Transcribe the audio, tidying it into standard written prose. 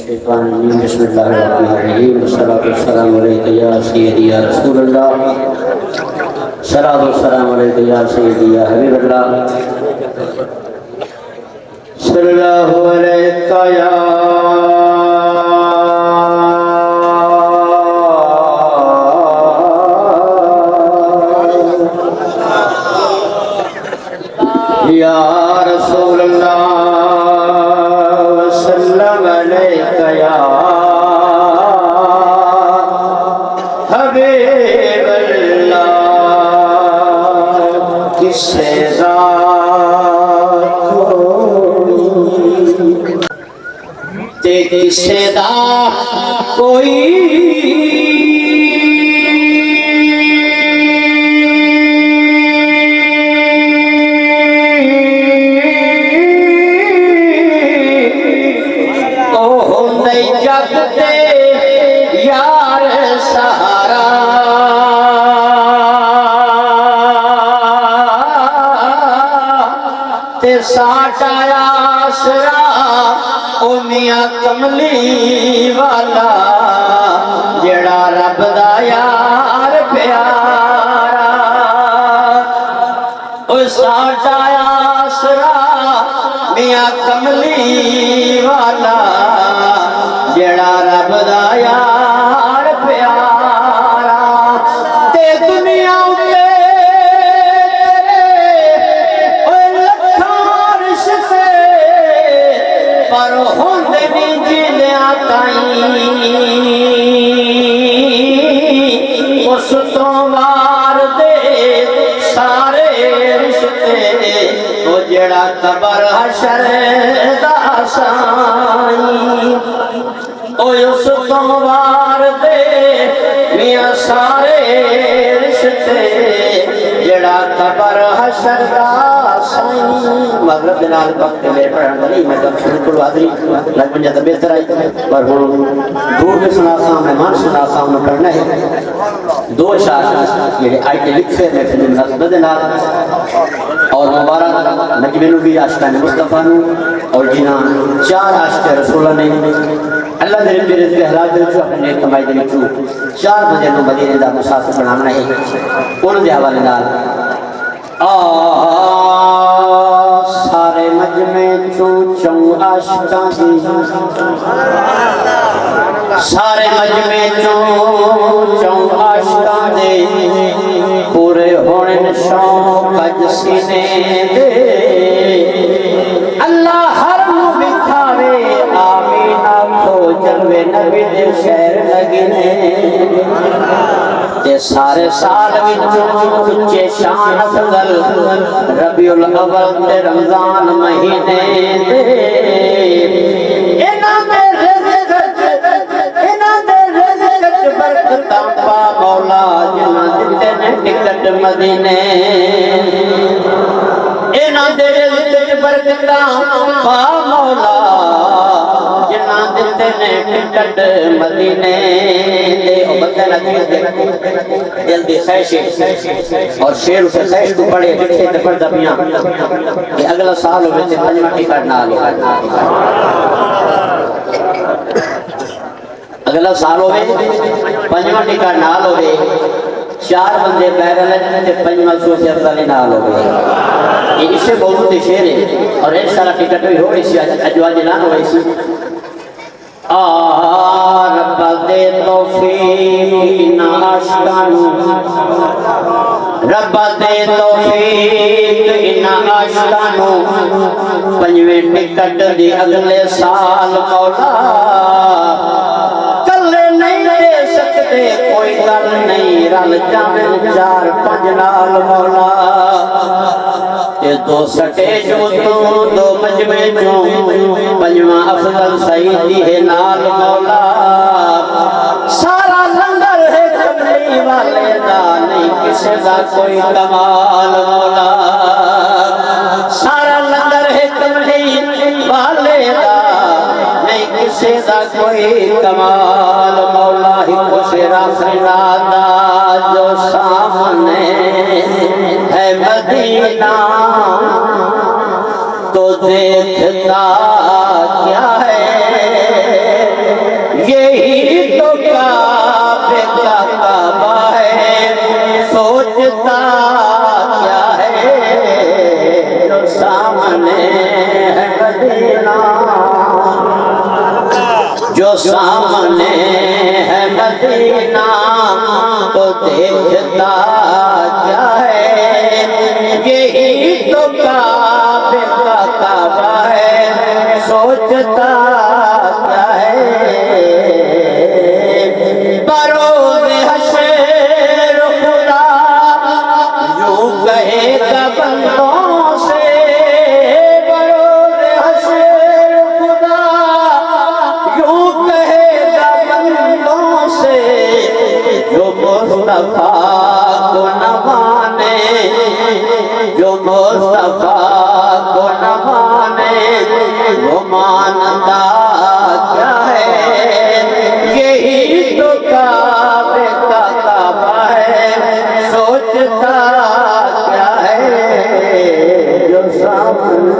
الشيطان الرجيم بسم الله الرحمن الرحيم والصلاة والسلام عليك يا سيدي يا رسول الله الصلاة والسلام عليك يا سيدي يا حبيب الله صلى الله عليك يا رسول الله وسلم عليك يا حبيب الله کس سے ذات تے کس سے ذات کوئی یار سہارا تے ساٹا آسرا او میاں کملی والا جڑا رب دا یار پیارا او ساٹا آسرا میاں کملی والا جڑا رب دا یار پیارا تے دنیا اتے اوے لکھاں رشتے پر ہوندے نہیں جیلیاں تائیں اس تو وار دے سارے رشتے او جڑا قبر حشر دا سائیں اوہ اس تموار دے میاں سارے رشتے جڑا قبر حشر دا سائیں مغرب دنال وقت میرے پڑھن بنی میں جب شروع کرو حاضری لگ بنجا تو بہتر آئی پر وہ دور میں سنا تھا مہمان سنا تھا انہوں پڑھنا ہے دو اشار یہ آئیٹے لکھے میں پھر نصب دنال اور مبارک نجم نبی عاشقان مصطفیٰ اور جنہاں چار عاشق رسولہ نے اللہ دے رب رزق حلال دے جو اپنے کمائی دے چو چار بجے نو مدینے دا مسافر بنانا ہے انہوں دے حوالے نال سارے مجمع چو چون عاشقان دی سارے مجمع چو چون عاشقان دے پورے ہونے شوق اج سینے دے اللہ ہر بکھاوے آمین آکھو جلوے نبی دے شہر لگنے تے سارے سال وچوں اچے شان افضل ربیع الاول تے رمضان مہینے دے انہاں دے رزق برکتاں پا مولا جنہاں دتے نے ٹکٹ مدینے انہاں دے رزق برکتاں پا مولا جنہاں دتے نے ٹکٹ مدینے دے او بندہ نبی دل دی خواہش اور شعر اسے خواہش کو پڑھے لکھے تے پڑھدا پیاں کہ اگلا سال ہوے تے پنجواں ٹکٹ نال ہو اگلا سال ہوے پنجواں ٹکٹ نال ہوے چار بندے بیرل ہیں تے پنجواں سو سے افضل نال ہوے یہ اسے بہت شعر ہے اور انشاءاللہ ٹکٹ بھی ہوئی سی اجواج اعلان ہوئی سی رب دے توفیق ان عاشقانو رب دے توفیق ان عاشقانو پنجویں ٹکٹ دی اگلے سال مولا کلے نہیں دے سکتے کوئی گل نہیں رل جاویں چار پنج نال مولا یہ دو سٹیج تو دو مجمع چوں پنجواں افضل سعیدی ہے نال مولا سارا لنگر ہے کملی والے دا نہیں کسی دا کوئی کمال مولا سارا لنگر ہے کملی والے دا نہیں کسی دا کوئی کمال مولا ہی خوش رکھنا دا جو سامنے ہے مدینہ تو دیکھتا کیا ہے جو سامنے ہے مدینہ تو دیکھتا جائے، یہی تو کعبے کا کعبہ ہے، سوچتا کیا ہے؟ بروز حشر خدا یوں کہے گا بندوں سے، بروز حشر خدا یوں کہے گا بندوں سے، جو مصطفیٰ کو نہ مانے، جو مصطفیٰ کو نہ مانے وہ مانتا کیا ہے؟ یہی تو کعبے کا کعبہ ہے، سوچتا کیا ہے؟ جو سامنے